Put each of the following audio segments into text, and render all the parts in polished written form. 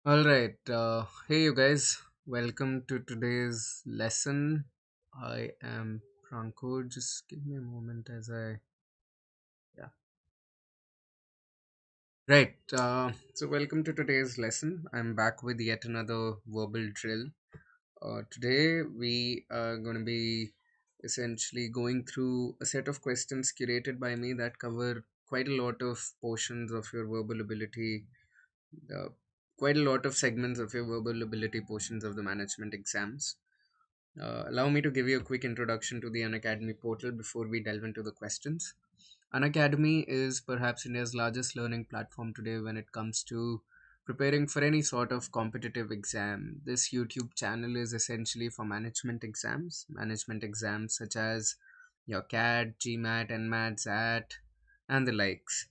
All right. Hey, you guys. Welcome to today's lesson. I am Prankur. Just give me a moment as I. Yeah. Right. Welcome to today's lesson. I'm back with yet another verbal drill. Today, we are going to be essentially going through a set of questions curated by me that cover quite a lot of portions of your verbal ability, uh, quite a lot of segments of your verbal ability portions of the management exams. Allow me to give you a quick introduction to the Unacademy portal before we delve into the questions. Unacademy is perhaps India's largest learning platform today when it comes to preparing for any sort of competitive exam. This YouTube channel is essentially for management exams such as your CAT, GMAT, NMAT, ZAT, and the likes.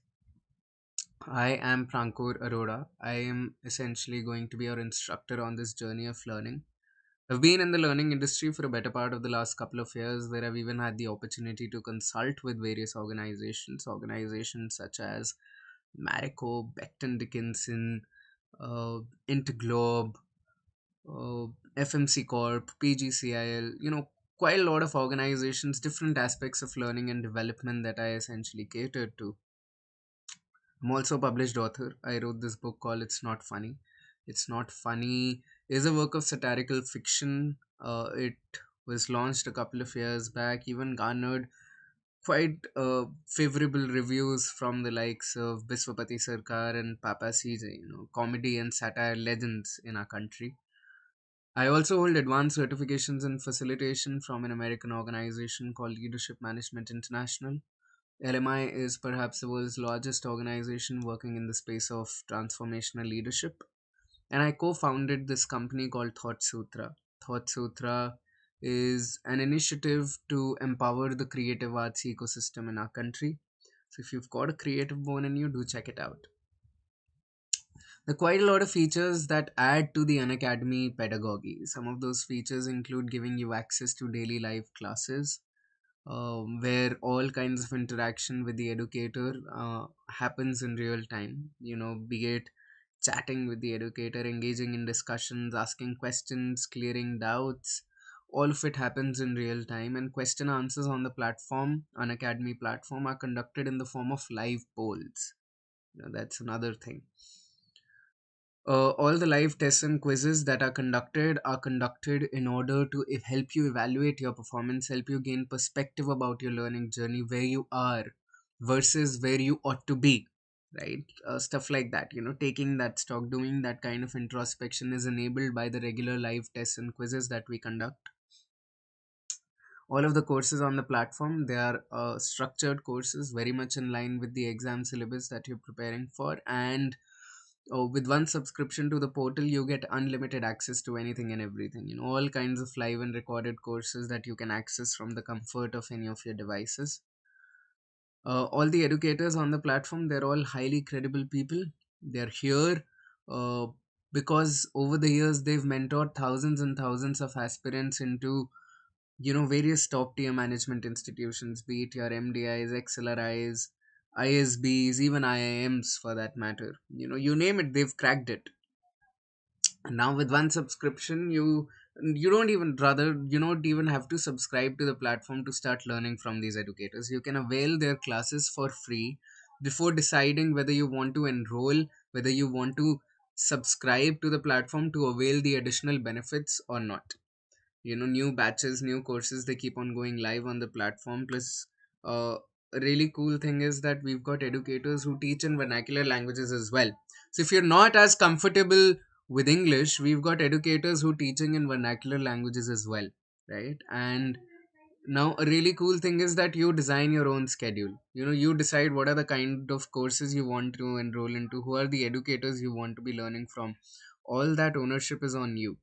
I am Prankur Arora. I am essentially going to be your instructor on this journey of learning. I've been in the learning industry for a better part of the last couple of years, where I've even had the opportunity to consult with various organizations such as Marico, Becton Dickinson, uh, Interglobe, uh, FMC Corp, PGCIL, quite a lot of organizations, different aspects of learning and development that I essentially catered to. I'm also a published author. I wrote this book called It's Not Funny. It's Not Funny is a work of satirical fiction. It was launched a couple of years back, even garnered quite favorable reviews from the likes of Biswapati Sarkar and Papa CJ, comedy and satire legends in our country. I also hold advanced certifications in facilitation from an American organization called Leadership Management International. LMI is perhaps the world's largest organization working in the space of transformational leadership. And I co founded this company called Thought Sutra. Thought Sutra is an initiative to empower the creative arts ecosystem in our country. So if you've got a creative bone in you, do check it out. There are quite a lot of features that add to the Unacademy pedagogy. Some of those features include giving you access to daily live classes, where all kinds of interaction with the educator happens in real time. Be it chatting with the educator, engaging in discussions, asking questions, clearing doubts. All of it happens in real time, and question answers on the platform, on Academy platform, are conducted in the form of live polls. That's another thing. All the live tests and quizzes that are conducted in order to help you evaluate your performance, help you gain perspective about your learning journey, where you are versus where you ought to be, right? Stuff like that. Taking that stock, doing that kind of introspection is enabled by the regular live tests and quizzes that we conduct. All of the courses on the platform, they are structured courses, very much in line with the exam syllabus that you're preparing for. And with one subscription to the portal, you get unlimited access to anything and everything. All kinds of live and recorded courses that you can access from the comfort of any of your devices. All the educators on the platform, they're all highly credible people. They're here uh, because over the years they've mentored thousands and thousands of aspirants into various top tier management institutions, be it your MDIs, XLRIs, ISBs, even IIMs for that matter. You name it, they've cracked it. And now with one subscription, you don't even rather you don't even have to subscribe to the platform to start learning from these educators. You can avail their classes for free before deciding whether you want to enroll, whether you want to subscribe to the platform to avail the additional benefits or not. New batches, new courses, they keep on going live on the platform. Plus, a really cool thing is that we've got educators who teach in vernacular languages as well. So if you're not as comfortable with English, we've got educators who teaching in vernacular languages as well, right? And now a really cool thing is that you design your own schedule. You decide what are the kind of courses you want to enroll into, who are the educators you want to be learning from. All that ownership is on you.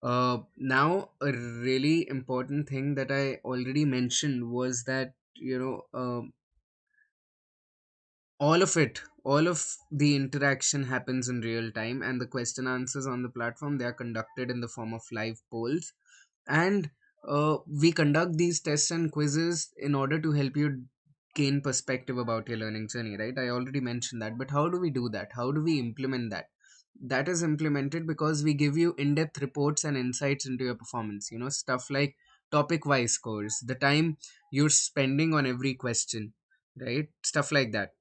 Now, a really important thing that I already mentioned was that, all of the interaction happens in real time, and the question answers on the platform, they are conducted in the form of live polls. And we conduct these tests and quizzes in order to help you gain perspective about your learning journey, right? I already mentioned that, but how do we do that? How do we implement that? That is implemented because we give you in-depth reports and insights into your performance, stuff like topic wise scores, the time you're spending on every question, right? Stuff like that.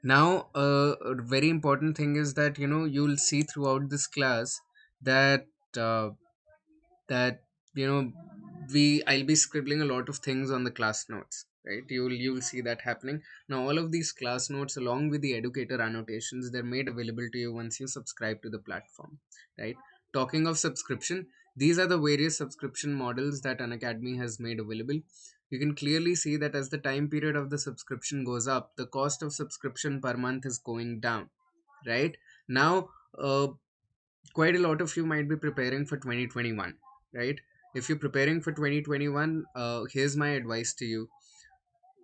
Now, a very important thing is that you'll see throughout this class that uh, that you know I'll be scribbling a lot of things on the class notes, right? You'll see that happening. Now all of these class notes along with the educator annotations, they're made available to you once you subscribe to the platform, right? Talking of subscription, these are the various subscription models that Unacademy has made available. You can clearly see that as the time period of the subscription goes up, the cost of subscription per month is going down, right? Now, quite a lot of you might be preparing for 2021, right? If you're preparing for 2021, here's my advice to you.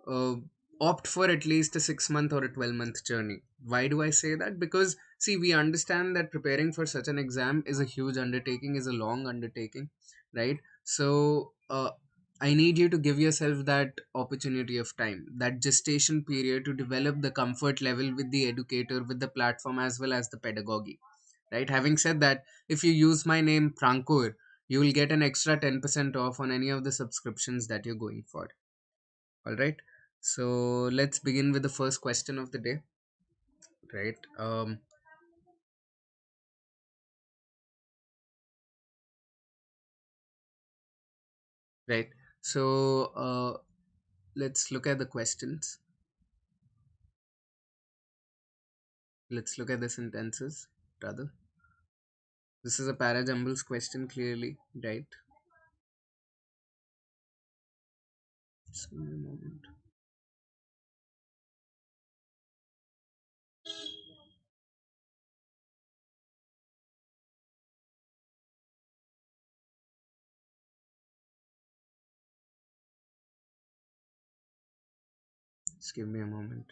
uh, Opt for at least a 6 month or a 12-month journey. Why do I say that? Because see, we understand that preparing for such an exam is a huge undertaking, is a long undertaking, right? So I need you to give yourself that opportunity of time, that gestation period, to develop the comfort level with the educator, with the platform, as well as the pedagogy, right? Having said that, if you use my name Prankur, you will get an extra 10% off on any of the subscriptions that you're going for. All right. So let's begin with the first question of the day, right? Right. So let's look at the questions. Let's look at the sentences, rather. This is a parajumbles question, clearly, right? Just give me a moment. Just give me a moment.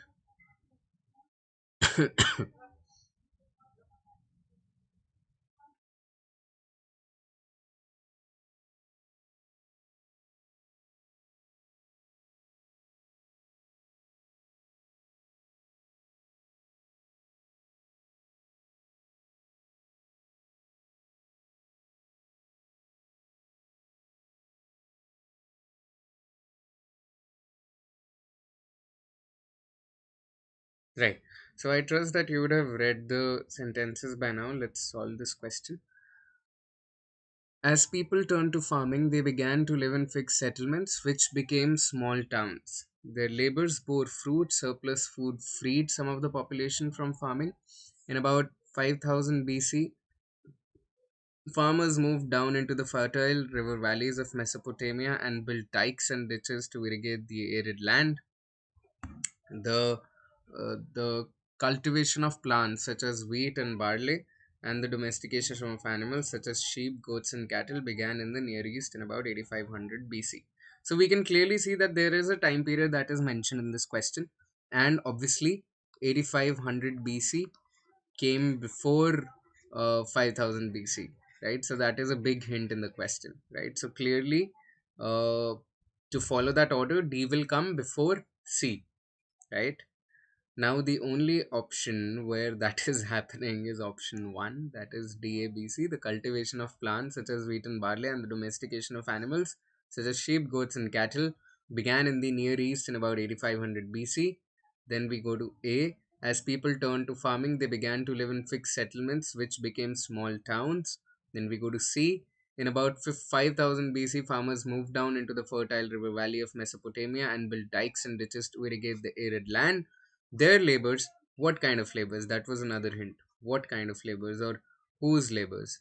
Right. So I trust that you would have read the sentences by now. Let's solve this question. As people turned to farming, they began to live in fixed settlements, which became small towns. Their labors bore fruit, surplus food freed some of the population from farming. In about 5000 BC, farmers moved down into the fertile river valleys of Mesopotamia and built dikes and ditches to irrigate the arid land. The cultivation of plants such as wheat and barley and the domestication of animals such as sheep, goats, and cattle began in the Near East in about 8500 BC. So we can clearly see that there is a time period that is mentioned in this question, and obviously 8500 BC came before 5000 BC, right? So that is a big hint in the question, right? So clearly, uh, to follow that order, D will come before C, right? Now, the only option where that is happening is option one, that is DABC, the cultivation of plants such as wheat and barley and the domestication of animals such as sheep, goats, and cattle began in the Near East in about 8500 BC. Then we go to A. As people turned to farming, they began to live in fixed settlements which became small towns. Then we go to C. In about 5000 BC, farmers moved down into the fertile river valley of Mesopotamia and built dikes and ditches to irrigate the arid land. Their labors, what kind of labors? That was another hint. What kind of labors, or whose labors?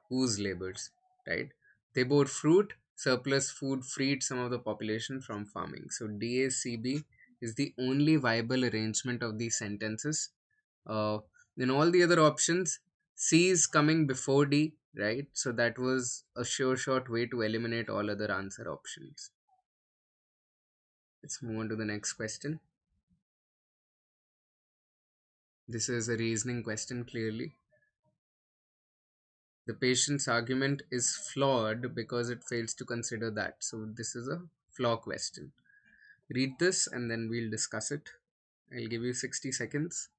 Whose labors, right? They bore fruit, surplus food freed some of the population from farming. So DACB is the only viable arrangement of these sentences. Uh, in all the other options, C is coming before D, right? So that was a sure shot way to eliminate all other answer options. Let's move on to the next question. This is a reasoning question, clearly. The patient's argument is flawed because it fails to consider that. So this is a flaw question. Read this and then we'll discuss it. I'll give you 60 seconds.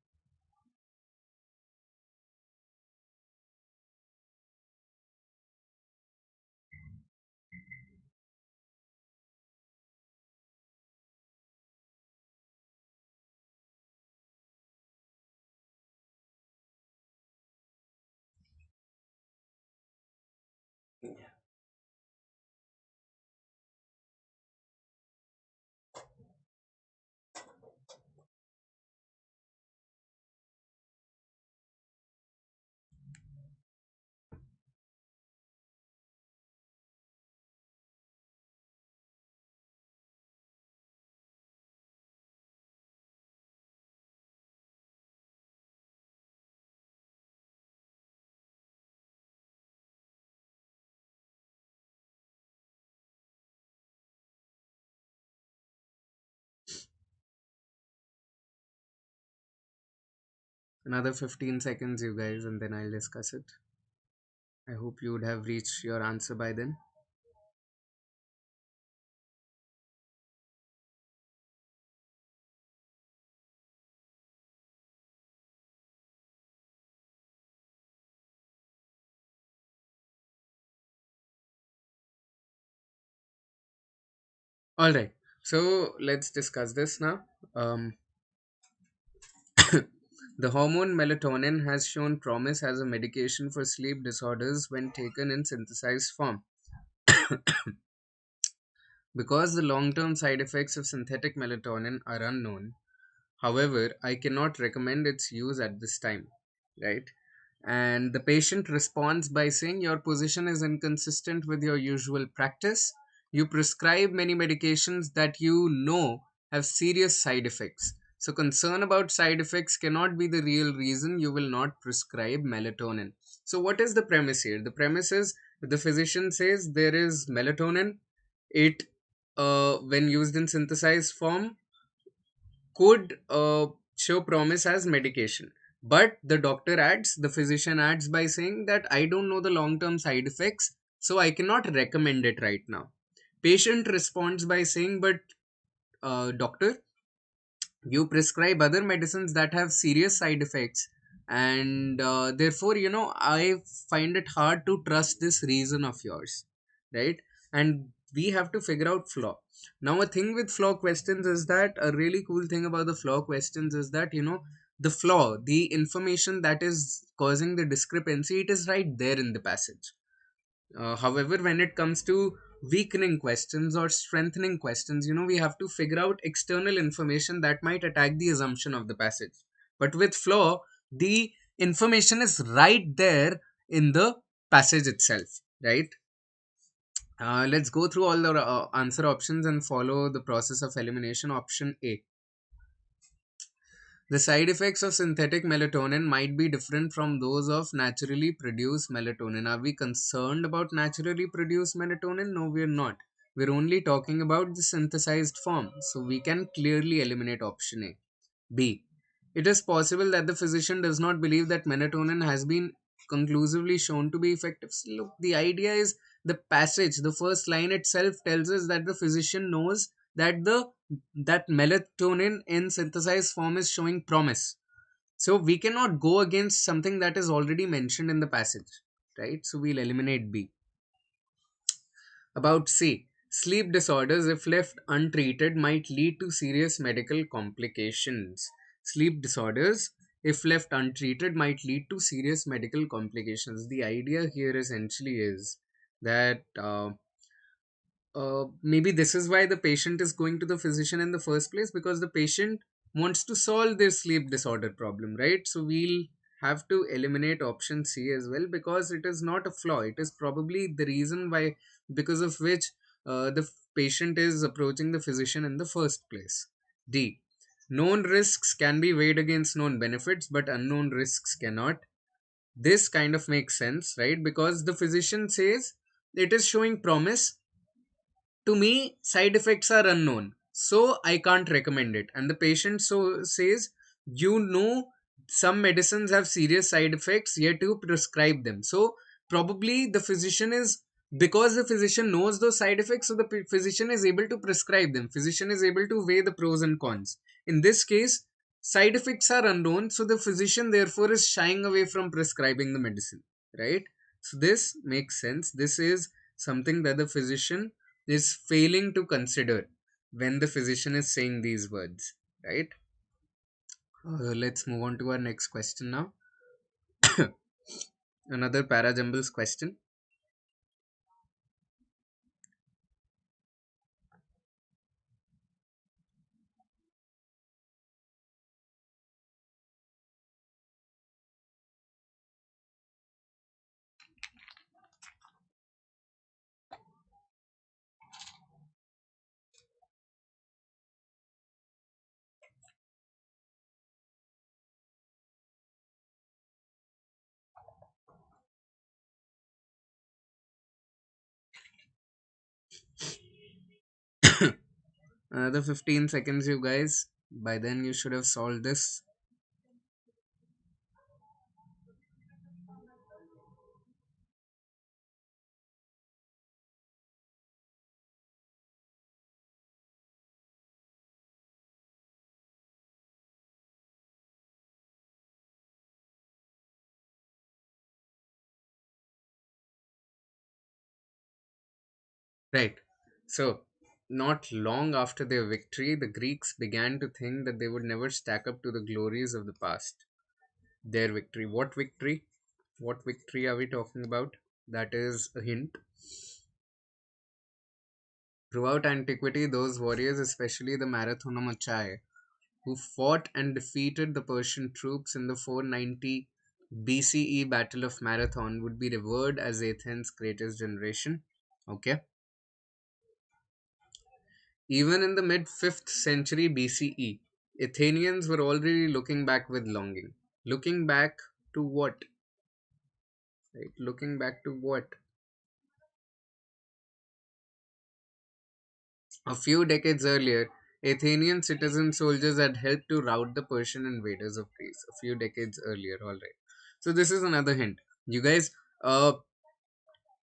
Another 15 seconds, you guys, and then I'll discuss it. I hope you would have reached your answer by then. All right. So let's discuss this now. Um, the hormone melatonin has shown promise as a medication for sleep disorders when taken in synthesized form. Because the long term side effects of synthetic melatonin are unknown, however, I cannot recommend its use at this time, right? And the patient responds by saying, your position is inconsistent with your usual practice. You prescribe many medications that you know have serious side effects. So, concern about side effects cannot be the real reason you will not prescribe melatonin. So, what is the premise here? The premise is the physician says there is melatonin. It, when used in synthesized form, could show promise as medication. But the doctor adds, the physician adds by saying that I don't know the long term side effects, so I cannot recommend it right now. Patient responds by saying, but doctor, you prescribe other medicines that have serious side effects, and therefore, I find it hard to trust this reason of yours, right? And we have to figure out flaw. Now, a thing with flaw questions is that a really cool thing about the flaw questions is that, the flaw, the information that is causing the discrepancy, it is right there in the passage. However, when it comes to weakening questions or strengthening questions, we have to figure out external information that might attack the assumption of the passage. But with flaw, the information is right there in the passage itself, right? Let's go through all the answer options and follow the process of elimination. Option A. The side effects of synthetic melatonin might be different from those of naturally produced melatonin. Are we concerned about naturally produced melatonin? No, we are not. We're only talking about the synthesized form. So we can clearly eliminate option A. B. It is possible that the physician does not believe that melatonin has been conclusively shown to be effective. So look, the idea is the passage, the first line itself tells us that the physician knows that that melatonin in synthesized form is showing promise. So we cannot go against something that is already mentioned in the passage, right? So we'll eliminate B. About C. Sleep disorders, if left untreated, might lead to serious medical complications. Sleep disorders, if left untreated, might lead to serious medical complications. The idea here essentially is that maybe this is why the patient is going to the physician in the first place, because the patient wants to solve their sleep disorder problem, right? So we'll have to eliminate option C as well, because it is not a flaw, it is probably the reason why, because of which the patient is approaching the physician in the first place. D. Known risks can be weighed against known benefits, but unknown risks cannot. This kind of makes sense, right? Because the physician says it is showing promise. To me, side effects are unknown, so I can't recommend it. And the patient so says, some medicines have serious side effects, yet you prescribe them. So probably the physician is, because the physician knows those side effects, so the physician is able to prescribe them. Physician is able to weigh the pros and cons. In this case, side effects are unknown, so the physician therefore is shying away from prescribing the medicine, right? So this makes sense. This is something that the physician is failing to consider when the physician is saying these words, right? Let's move on to our next question now. Another parajumbles question. Another 15 seconds, you guys. By then, you should have solved this. Right. So, not long after their victory, the Greeks began to think that they would never stack up to the glories of the past. Their victory. What victory? What victory are we talking about? That is a hint. Throughout antiquity, those warriors, especially the Marathonomachae, who fought and defeated the Persian troops in the 490 BCE Battle of Marathon, would be revered as Athens' greatest generation. Okay. Even in the mid 5th century BCE, Athenians were already looking back with longing. Looking back to what? Right? Looking back to what? A few decades earlier, Athenian citizen soldiers had helped to rout the Persian invaders of Greece. A few decades earlier, alright. So this is another hint. You guys, uh,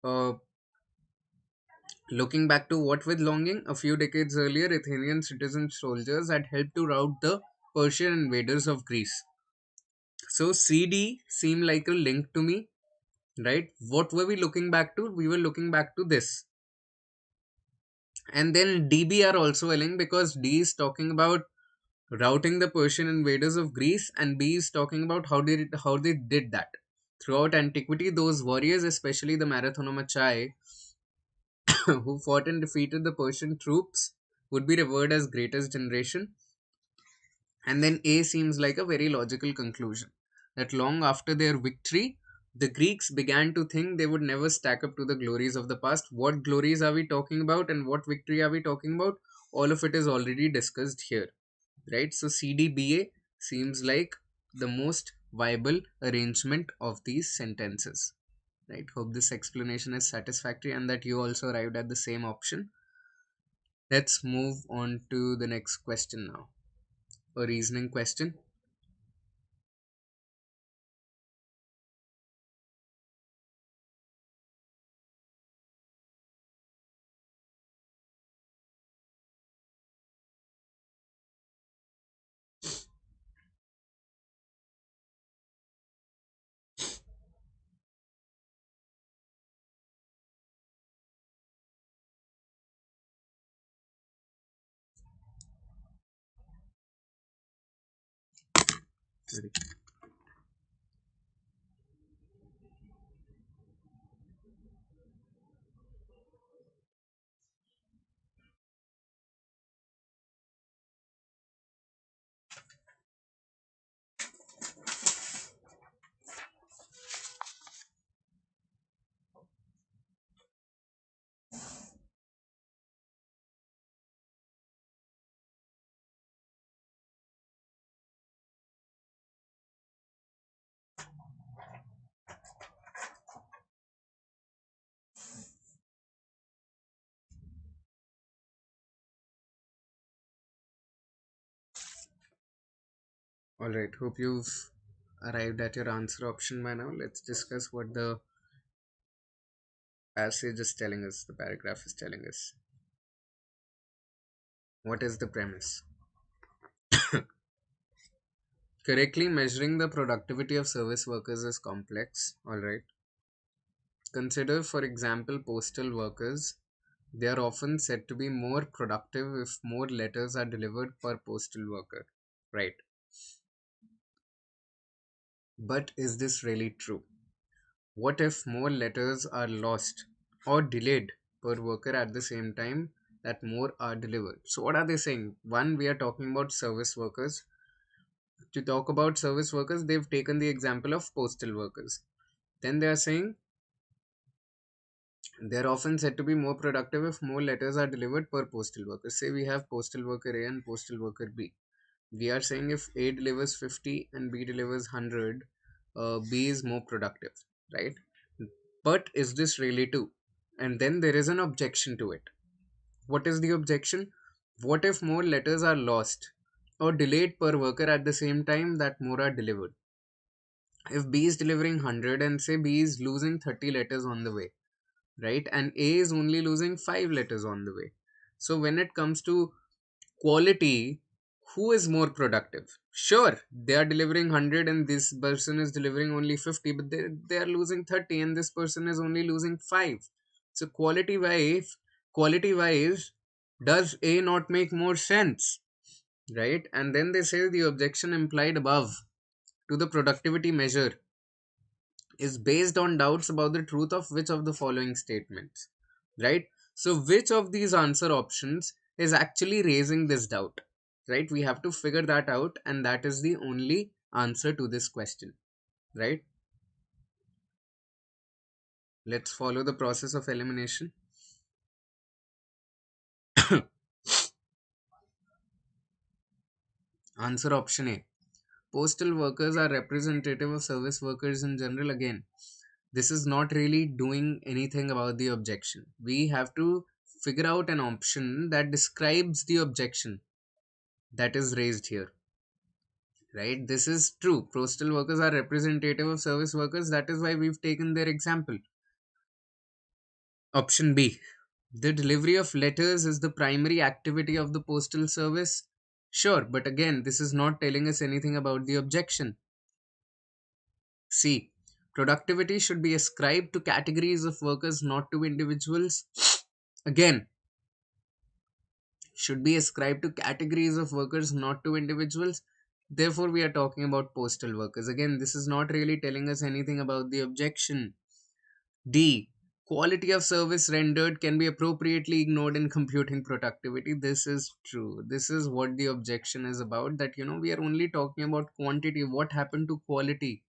uh, looking back to what with longing? A few decades earlier, Athenian citizen soldiers had helped to rout the Persian invaders of Greece. So CD seemed like a link to me, right? What were we looking back to? We were looking back to this. And then DB are also a link because D is talking about routing the Persian invaders of Greece, and B is talking about how they did that. Throughout antiquity, those warriors, especially the Marathonomachai, who fought and defeated the Persian troops, would be revered as greatest generation. And then A seems like a very logical conclusion that long after their victory, the Greeks began to think they would never stack up to the glories of the past. What glories are we talking about and what victory are we talking about? All of it is already discussed here, right? So CDBA seems like the most viable arrangement of these sentences, right? Hope this explanation is satisfactory and that you also arrived at the same option. Let's move on to the next question now. A reasoning question. Sorry. All right. Hope you've arrived at your answer option by now. Let's discuss what the passage is telling us, the paragraph is telling us. What is the premise? Correctly measuring the productivity of service workers is complex. Alright. Consider, for example, postal workers. They are often said to be more productive if more letters are delivered per postal worker. Right. But is this really true? What if more letters are lost or delayed per worker at the same time that more are delivered? So, what are they saying? One, we are talking about service workers. To talk about service workers, they've taken the example of postal workers. Then they are saying they're often said to be more productive if more letters are delivered per postal worker. Say we have postal worker A and postal worker B. We are saying if A delivers 50 and B delivers 100, B is more productive, right? But is this really true? And then there is an objection to it. What is the objection? What if more letters are lost or delayed per worker at the same time that more are delivered? If B is delivering 100 and say B is losing 30 letters on the way, right? And A is only losing 5 letters on the way. So when it comes to quality, who is more productive? Sure, they are delivering 100 and this person is delivering only 50, but they are losing 30 and this person is only losing 5. So quality wise, does A not make more sense? Right? And then they say the objection implied above to the productivity measure is based on doubts about the truth of which of the following statements, right? So which of these answer options is actually raising this doubt, right? We have to figure that out, and that is the only answer to this question, right? Let's follow the process of elimination. Answer option A: postal workers are representative of service workers in general. Again, this is not really doing anything about the objection. We have to figure out an option that describes the objection that is raised here, right? This is true. Postal workers are representative of service workers. That is why we've taken their example. Option B: the delivery of letters is the primary activity of the postal service. Sure, but again, this is not telling us anything about the objection. C: productivity should be ascribed to categories of workers, not to individuals. Again, should be ascribed to categories of workers, not to individuals. Therefore, we are talking about postal workers. Again, this is not really telling us anything about the objection. D: quality of service rendered can be appropriately ignored in computing productivity. This is true. This is what the objection is about, that we are only talking about quantity. What happened to quality?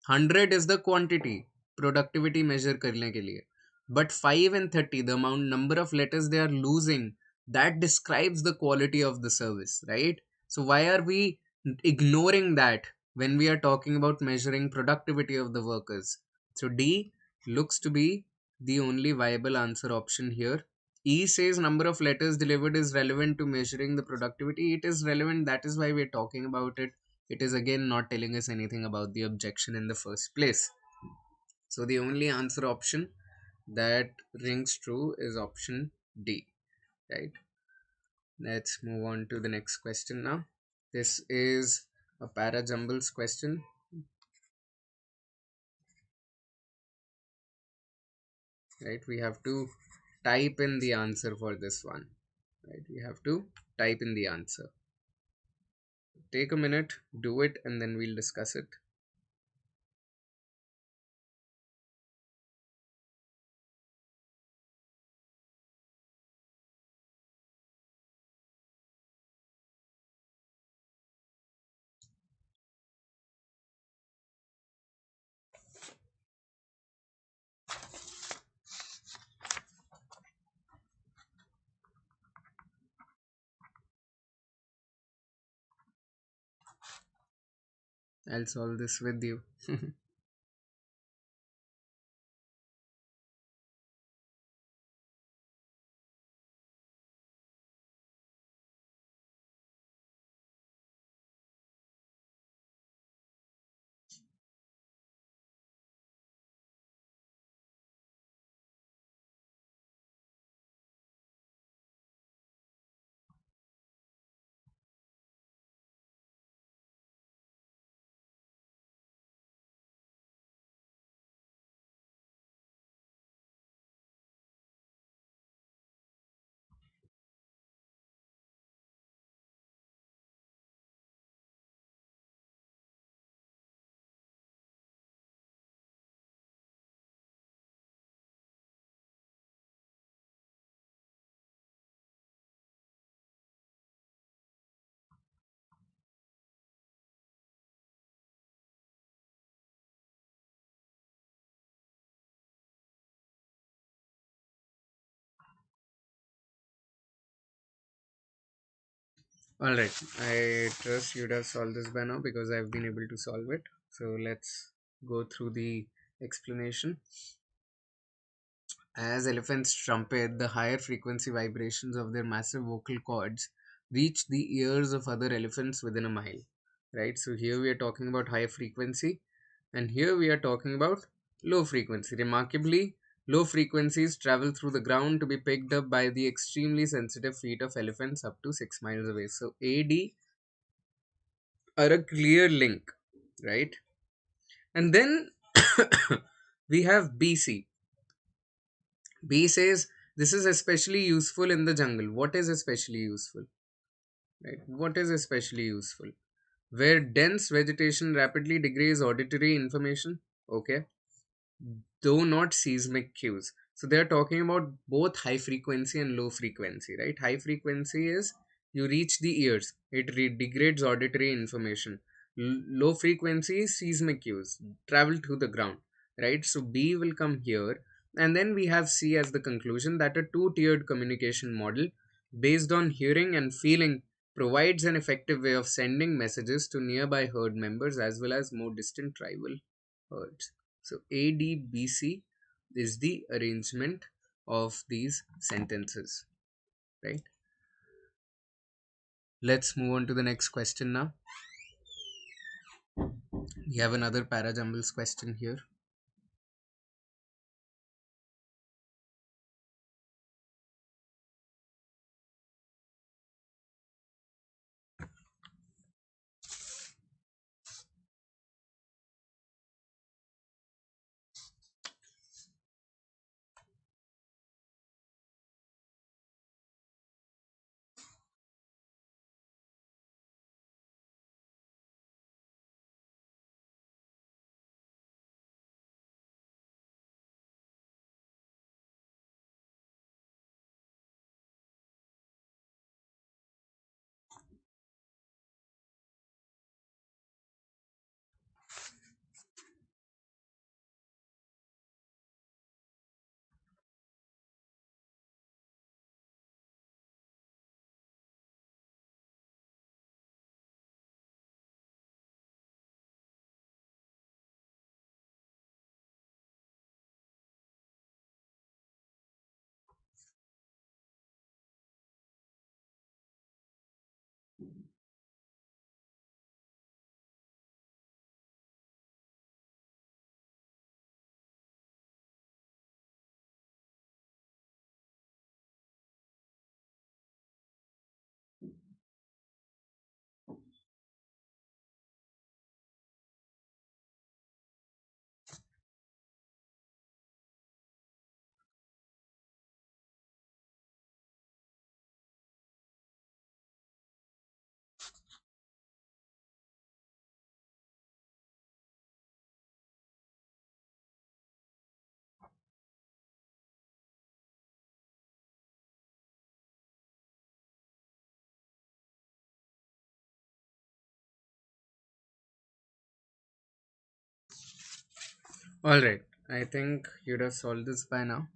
100 is the quantity productivity measure करने के लिए, but 5 and 30, the amount number of letters they are losing, that describes the quality of the service, right? So why are we ignoring that when we are talking about measuring productivity of the workers? So D looks to be the only viable answer option here. E says number of letters delivered is relevant to measuring the productivity. It is relevant, that is why we're talking about it. It is again not telling us anything about the objection in the first place. So the only answer option that rings true is option D, right? Let's move on to the next question now. This is a para jumbles question, right? We have to type in the answer for this one, right? We have to type in the answer. Take a minute, do it, and then we'll discuss it. I'll solve this with you. All right, I trust you'd have solved this by now because I've been able to solve it. So let's go through the explanation. As elephants trumpet, the higher frequency vibrations of their massive vocal cords reach the ears of other elephants within a mile. Right? So here we are talking about high frequency, and here we are talking about low frequency. Remarkably, low frequencies travel through the ground to be picked up by the extremely sensitive feet of elephants up to 6 miles away. So AD are a clear link, right? And then we have BC. B says this is especially useful in the jungle. What is especially useful? Right? What is especially useful? Where dense vegetation rapidly degrades auditory information. Okay. Though not seismic cues. So they are talking about both high frequency and low frequency, right? High frequency is you reach the ears, it degrades auditory information. Low frequency is seismic cues, travel to the ground, right? So B will come here, and then we have C as the conclusion that a two-tiered communication model based on hearing and feeling provides an effective way of sending messages to nearby herd members as well as more distant tribal herds. So ADBC is the arrangement of these sentences, right? Let's move on to the next question now. We have another parajumbles question here. All right, I think you'd have solved this by now.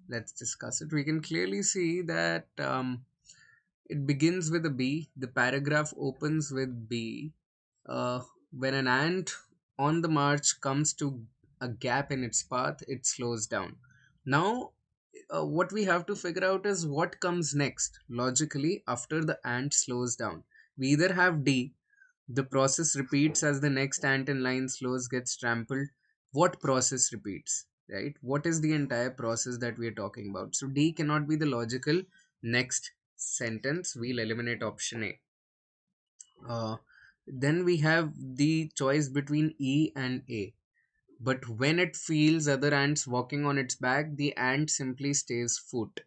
Let's discuss it. We can clearly see that it begins with a B. The paragraph opens with B. When an ant on the march comes to a gap in its path, it slows down. Now, what we have to figure out is what comes next logically after the ant slows down. We either have D, the process repeats as the next ant in line slows gets trampled. What process repeats, right? What is the entire process that we are talking about? So D cannot be the logical next sentence. We'll eliminate option A. Then we have the choice between E and A. But when it feels other ants walking on its back, the ant simply stays put.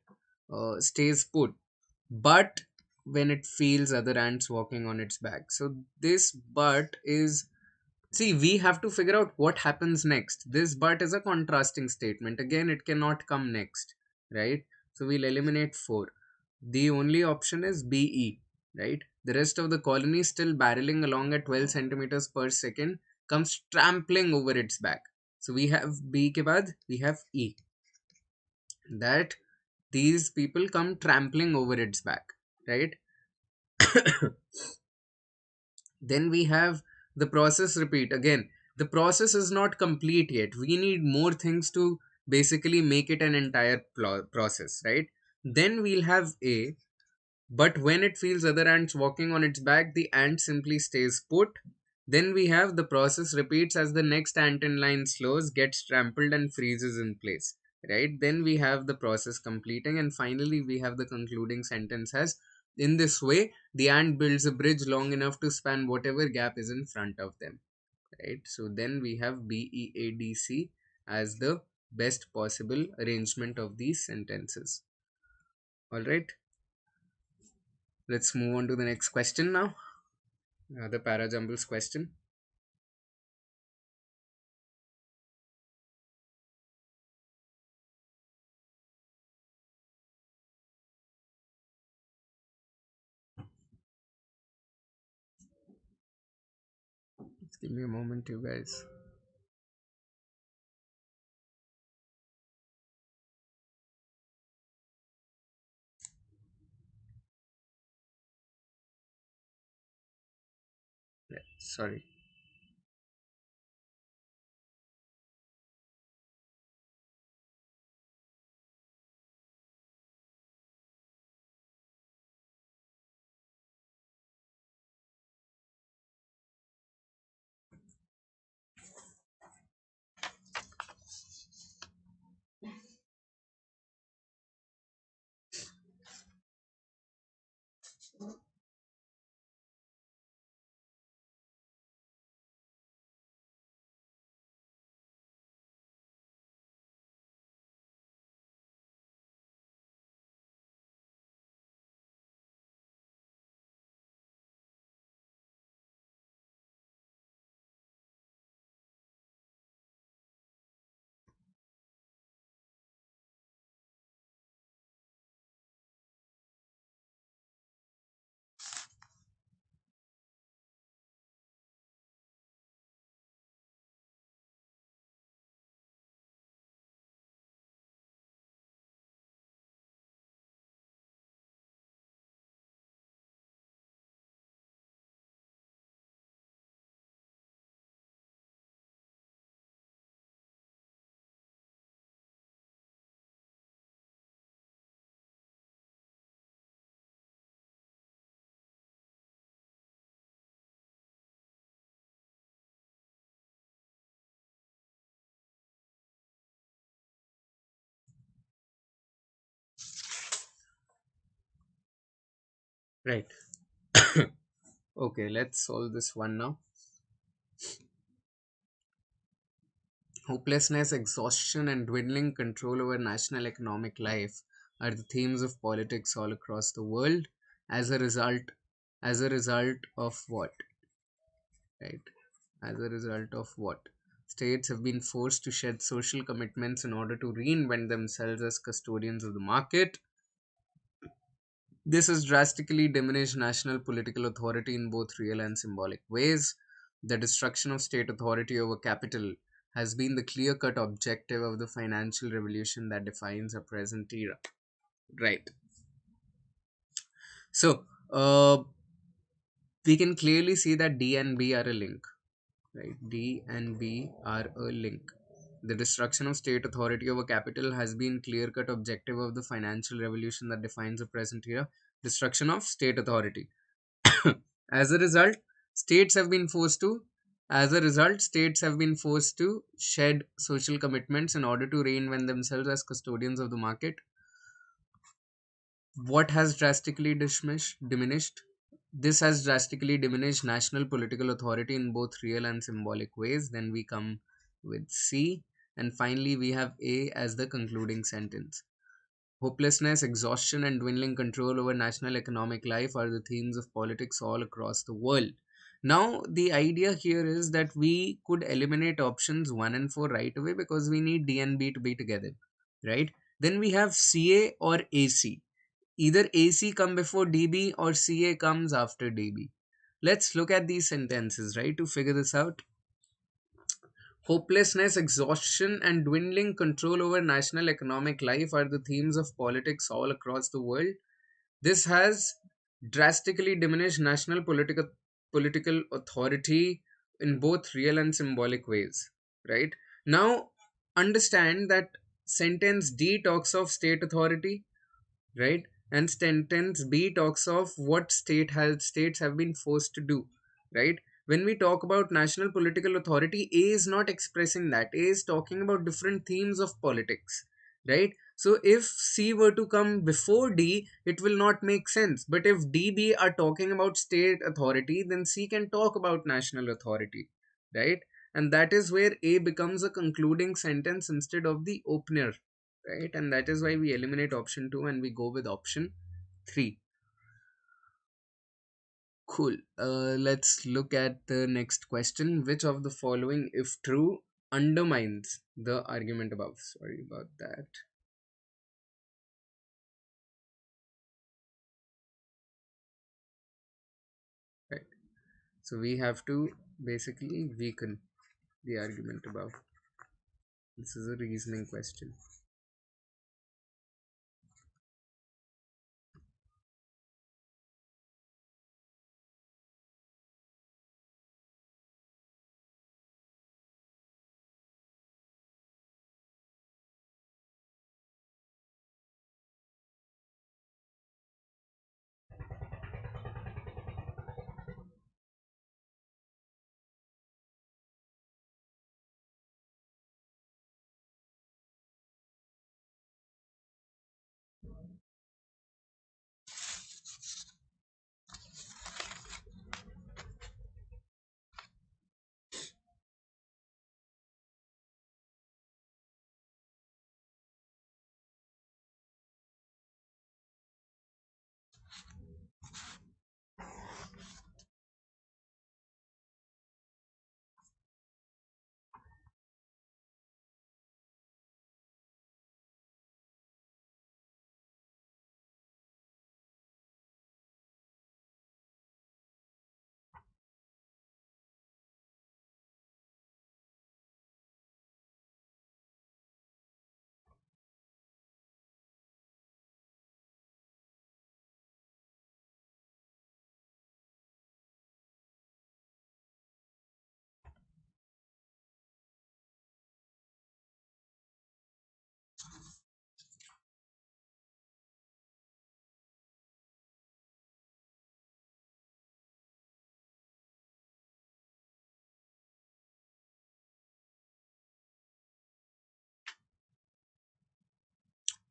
But when it feels other ants walking on its back, so this but is, see, we have to figure out what happens next. This but is a contrasting statement. Again, it cannot come next, right? So we'll eliminate 4. The only option is BE, right? The rest of the colony, still barreling along at 12 centimeters per second, comes trampling over its back. So we have B ke baad, we have E. That these people come trampling over its back, right? Then we have the process repeat. Again, the process is not complete yet. We need more things to basically make it an entire process, right? Then we'll have A, but when it feels other ants walking on its back, the ant simply stays put. Then we have the process repeats as the next ant in line slows, gets trampled, and freezes in place. Right? Then we have the process completing, and finally we have the concluding sentence as in this way, the ant builds a bridge long enough to span whatever gap is in front of them. Right? So then we have BEADC as the best possible arrangement of these sentences. All right, let's move on to the next question now. The parajumbles question. Just give me a moment, you guys. Yeah, sorry. Right. Okay, let's solve this one now. Hopelessness, exhaustion, and dwindling control over national economic life are the themes of politics all across the world. As a result, as a result of what? Right. As a result of what? States have been forced to shed social commitments in order to reinvent themselves as custodians of the market. This has drastically diminished national political authority in both real and symbolic ways. The destruction of state authority over capital has been the clear cut objective of the financial revolution that defines our present era. Right. So, we can clearly see that D and B are a link. Right? D and B are a link. The destruction of state authority over capital has been clear cut objective of the financial revolution that defines the present era. Destruction of state authority. As a result, states have been forced to states have been forced to shed social commitments in order to reinvent themselves as custodians of the market. What has drastically diminished? This has drastically diminished national political authority in both real and symbolic ways. Then we come with C, and finally we have A as the concluding sentence. Hopelessness, exhaustion, and dwindling control over national economic life are the themes of politics all across the world. Now, the idea here is that we could eliminate options 1 and 4 right away because we need D and B to be together, right? Then we have CA or AC. Either AC come before DB or CA comes after DB. Let's look at these sentences, right, to figure this out. Hopelessness, exhaustion, and dwindling control over national economic life are the themes of politics all across the world. This has drastically diminish national political authority in both real and symbolic ways, right? Now, understand that sentence D talks of state authority, right? And sentence B talks of what states have been forced to do, right? When we talk about national political authority, A is not expressing that. A is talking about different themes of politics, right? So if C were to come before D, it will not make sense. But if D, B are talking about state authority, then C can talk about national authority, right? And that is where A becomes a concluding sentence instead of the opener, right? And that is why we eliminate option 2 and we go with option 3. Cool. Let's look at the next question. Which of the following, if true, undermines the argument above? Sorry about that. Right. So we have to basically weaken the argument above. This is a reasoning question.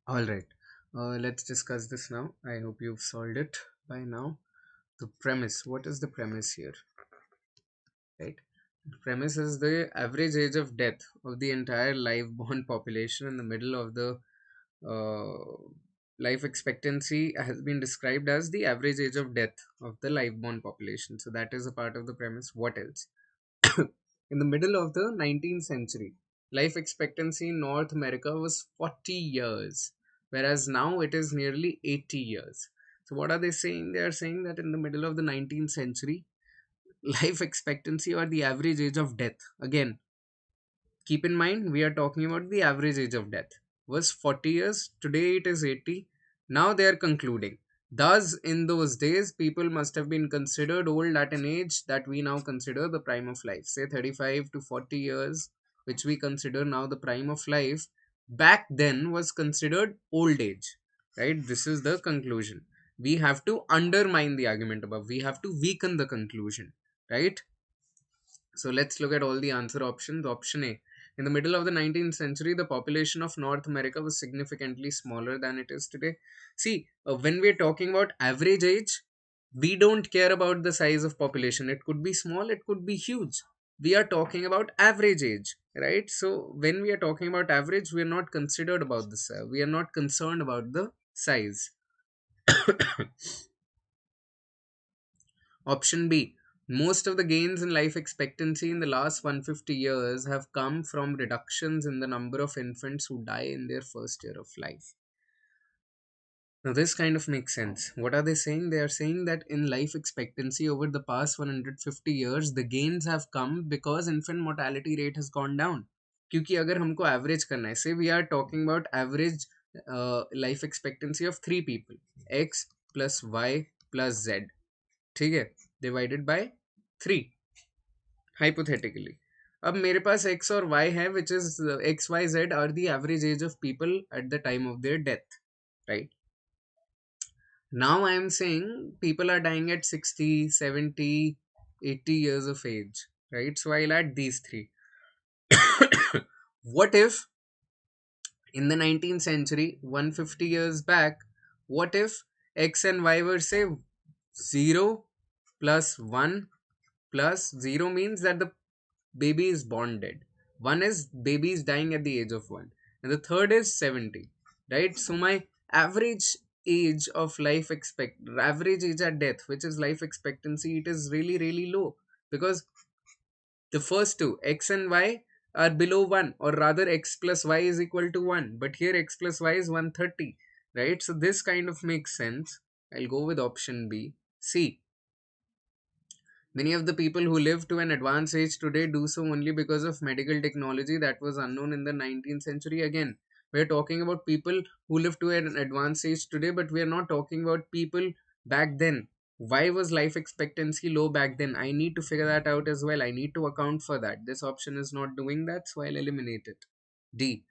All right. Let's discuss this now. I hope you've solved it by now. The premise. What is the premise here? Right. Premise is the average age of death of the entire live born population in the middle of the life expectancy has been described as the average age of death of the live born population. So that is a part of the premise. What else? In the middle of the 19th century, life expectancy in North America was 40 years, whereas now it is nearly 80 years. So what are they saying? They are saying that in the middle of the 19th century, life expectancy or the average age of death, again, keep in mind we are talking about the average age of death, was 40 years. Today it is 80. Now they are concluding, thus in those days people must have been considered old at an age that we now consider the prime of life, say 35 to 40 years, which we consider now the prime of life, back then was considered old age, right? This is the conclusion. We have to undermine the argument above, we have to weaken the conclusion, right? So let's look at all the answer options. Option A. In the middle of the 19th century, the population of North America was significantly smaller than it is today. See, when we're talking about average age, we don't care about the size of population. It could be small, it could be huge. We are talking about average age, right? So when we are talking about average, we are not considered about this. We are not concerned about the size. Option B. Most of the gains in life expectancy in the last 150 years have come from reductions in the number of infants who die in their first year of life. Now, this kind of makes sense. What are they saying? They are saying that in life expectancy over the past 150 years, the gains have come because infant mortality rate has gone down. क्योंकि अगर हमको average करना है, say we are talking about average life expectancy of 3 people, x plus y plus z. ठीक है, divided by 3, hypothetically. अब मेरे पास x और y है, which is x, y, z are the average age of people at the time of their death, right? Now I am saying people are dying at 60, 70, 80 years of age, right? So I'll add these three. What if in the 19th century, 150 years back, what if x and y were, say, 0 plus 1 plus 0 means that the baby is born dead. One is baby is dying at the age of 1. And the third is 70. Right? So my average age of average age at death, which is life expectancy, it is really, really low. Because the first two, x and y, are below 1, or rather x plus y is equal to 1. But here x plus y is 130. Right? So this kind of makes sense. I'll go with option B. C. Many of the people who live to an advanced age today do so only because of medical technology that was unknown in the 19th century. Again, we're talking about people who live to an advanced age today, but we're not talking about people back then. Why was life expectancy low back then? I need to figure that out as well. I need to account for that. This option is not doing that, so I'll eliminate it. D.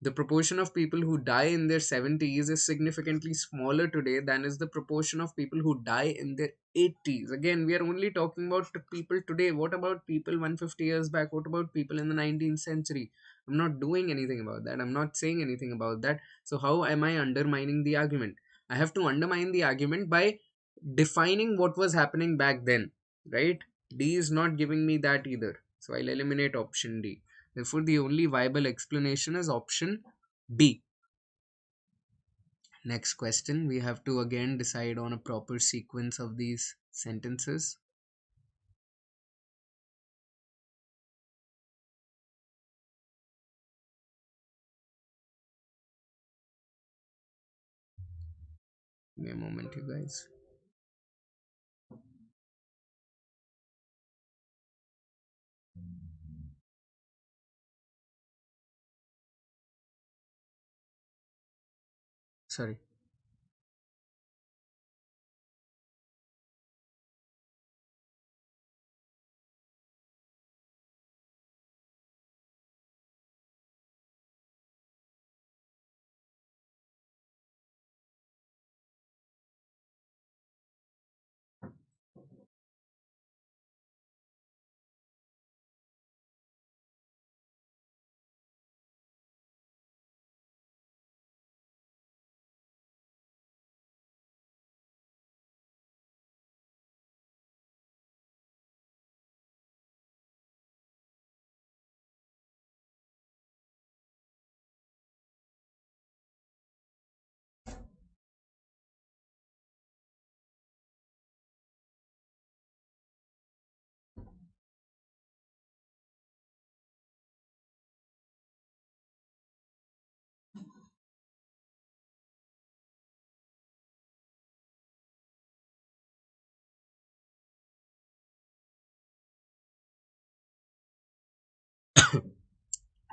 The proportion of people who die in their 70s is significantly smaller today than is the proportion of people who die in their 80s. Again, we are only talking about people today. What about people 150 years back? What about people in the 19th century? I'm not doing anything about that. I'm not saying anything about that. So, how am I undermining the argument? I have to undermine the argument by defining what was happening back then, right? D is not giving me that either. So, I'll eliminate option D. Therefore, the only viable explanation is option B. Next question, we have to again decide on a proper sequence of these sentences. Give me a moment, you guys. Sorry.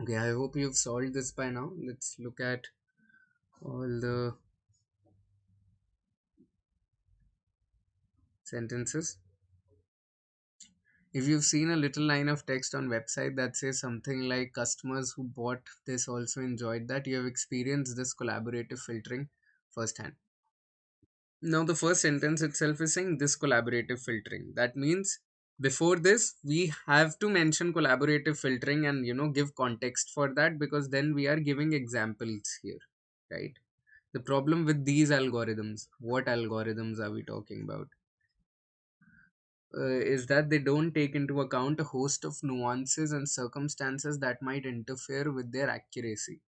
Okay, I hope you've solved this by now. Let's look at all the sentences. If you've seen a little line of text on website that says something like customers who bought this also enjoyed that, you have experienced this collaborative filtering firsthand. Now the first sentence itself is saying this collaborative filtering. That means before this we have to mention collaborative filtering and give context for that, because then we are giving examples here, right? The problem with these algorithms, what algorithms are we talking about, is that they don't take into account a host of nuances and circumstances that might interfere with their accuracy.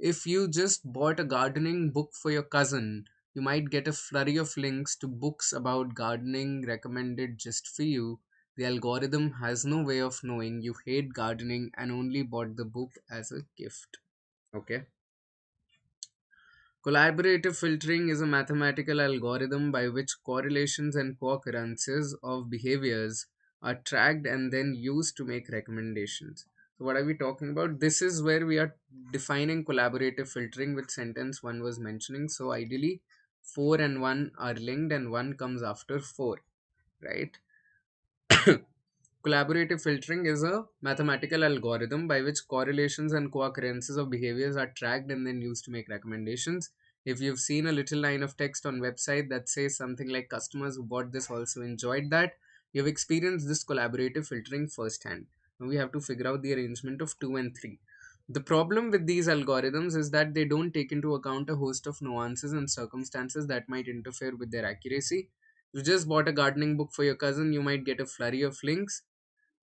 If you just bought a gardening book for your cousin, you might get a flurry of links to books about gardening recommended just for you. The algorithm has no way of knowing you hate gardening and only bought the book as a gift. Okay. Collaborative filtering is a mathematical algorithm by which correlations and co-occurrences of behaviors are tracked and then used to make recommendations. So, what are we talking about? This is where we are defining collaborative filtering, which sentence one was mentioning. So, ideally, 4 and 1 are linked and 1 comes after 4, right? Collaborative filtering is a mathematical algorithm by which correlations and co-occurrences of behaviors are tracked and then used to make recommendations. If you've seen a little line of text on website that says something like customers who bought this also enjoyed that, you've experienced this collaborative filtering firsthand. Now we have to figure out the arrangement of 2 and 3. The problem with these algorithms is that they don't take into account a host of nuances and circumstances that might interfere with their accuracy. You just bought a gardening book for your cousin, you might get a flurry of links.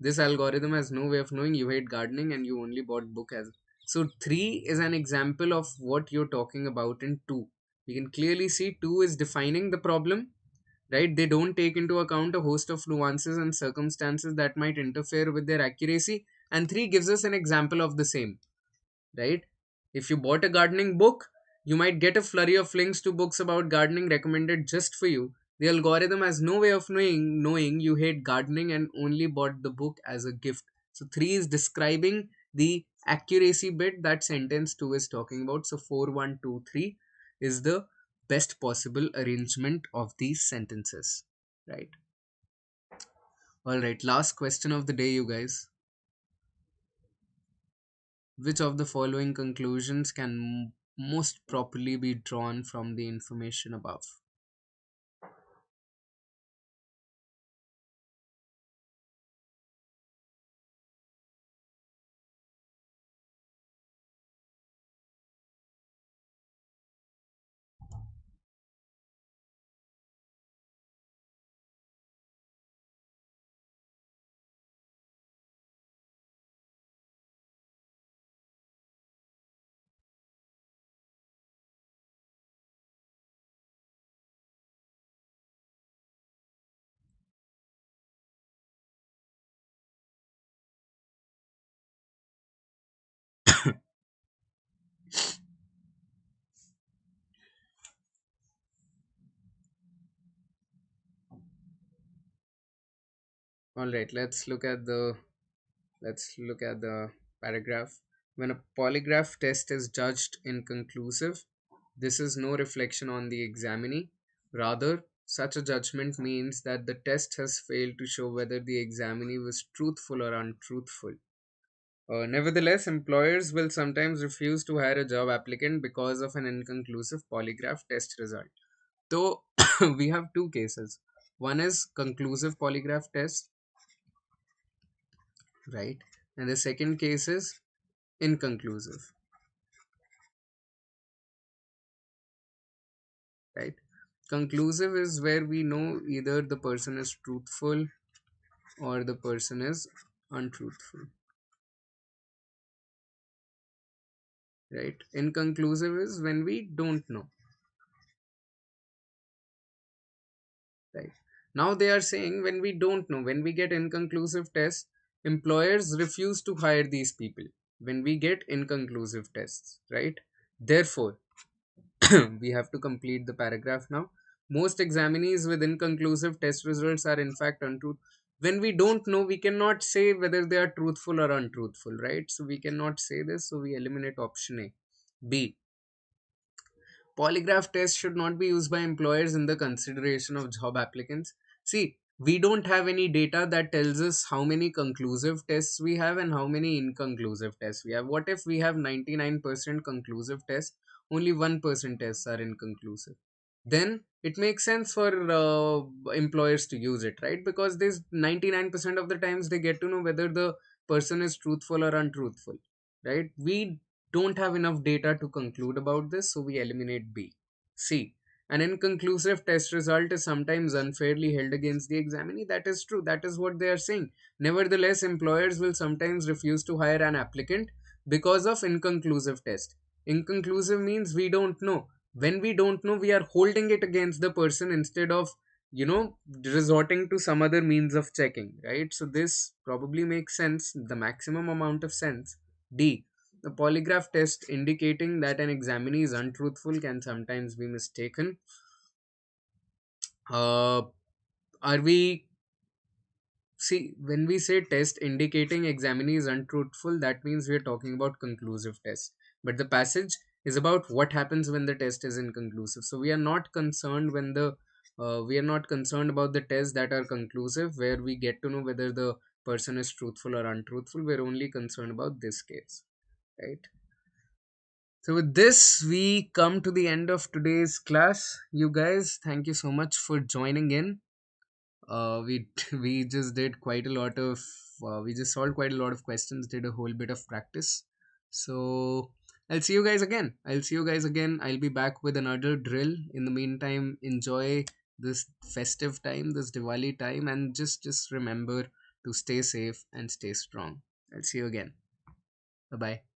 This algorithm has no way of knowing you hate gardening and you only bought book as. So 3 is an example of what you're talking about in 2. We can clearly see 2 is defining the problem, right? They don't take into account a host of nuances and circumstances that might interfere with their accuracy, and 3 gives us an example of the same, right? If you bought a gardening book, you might get a flurry of links to books about gardening recommended just for you. The algorithm has no way of knowing you hate gardening and only bought the book as a gift. So 3 is describing the accuracy bit that sentence 2 is talking about. So 4, 1, 2, 3 is the best possible arrangement of these sentences, right? All right, last question of the day, you guys. Which of the following conclusions can most properly be drawn from the information above? All right, let's look at the paragraph. When a polygraph test is judged inconclusive, this is no reflection on the examinee. Rather, such a judgment means that the test has failed to show whether the examinee was truthful or untruthful. Nevertheless, employers will sometimes refuse to hire a job applicant because of an inconclusive polygraph test result. So, we have two cases. One is conclusive polygraph test, right? And the second case is inconclusive, right? Conclusive is where we know either the person is truthful or the person is untruthful, right? Inconclusive is when we don't know, right? Now they are saying when we don't know, when we get inconclusive tests, employers refuse to hire these people when we get inconclusive tests, right? Therefore, we have to complete the paragraph now. Most examinees with inconclusive test results are in fact untruthful. When we don't know, we cannot say whether they are truthful or untruthful, right? So we cannot say this, so we eliminate option A. B. Polygraph tests should not be used by employers in the consideration of job applicants. See, we don't have any data that tells us how many conclusive tests we have and how many inconclusive tests we have. What if we have 99% conclusive tests, only 1% tests are inconclusive? Then it makes sense for employers to use it, right? Because this 99% of the times they get to know whether the person is truthful or untruthful, right? We don't have enough data to conclude about this, so we eliminate B. C. An inconclusive test result is sometimes unfairly held against the examinee. That is true. That is what they are saying. Nevertheless, employers will sometimes refuse to hire an applicant because of inconclusive test. Inconclusive means we don't know. When we don't know, we are holding it against the person instead of, resorting to some other means of checking, right? So this probably makes sense, the maximum amount of sense. D. The polygraph test indicating that an examinee is untruthful can sometimes be mistaken. Are we See, when we say test indicating examinee is untruthful, that means we are talking about conclusive test. But the passage is about what happens when the test is inconclusive. So we are not concerned when the we are not concerned about the tests that are conclusive, where we get to know whether the person is truthful or untruthful. We're only concerned about this case, right? So with this, we come to the end of today's class. You guys, thank you so much for joining in. We we just did quite a lot of we just solved quite a lot of questions, did a whole bit of practice. So I'll see you guys again. I'll be back with another drill. In the meantime, enjoy this festive time, this Diwali time, and just remember to stay safe and stay strong. I'll see you again. Bye bye.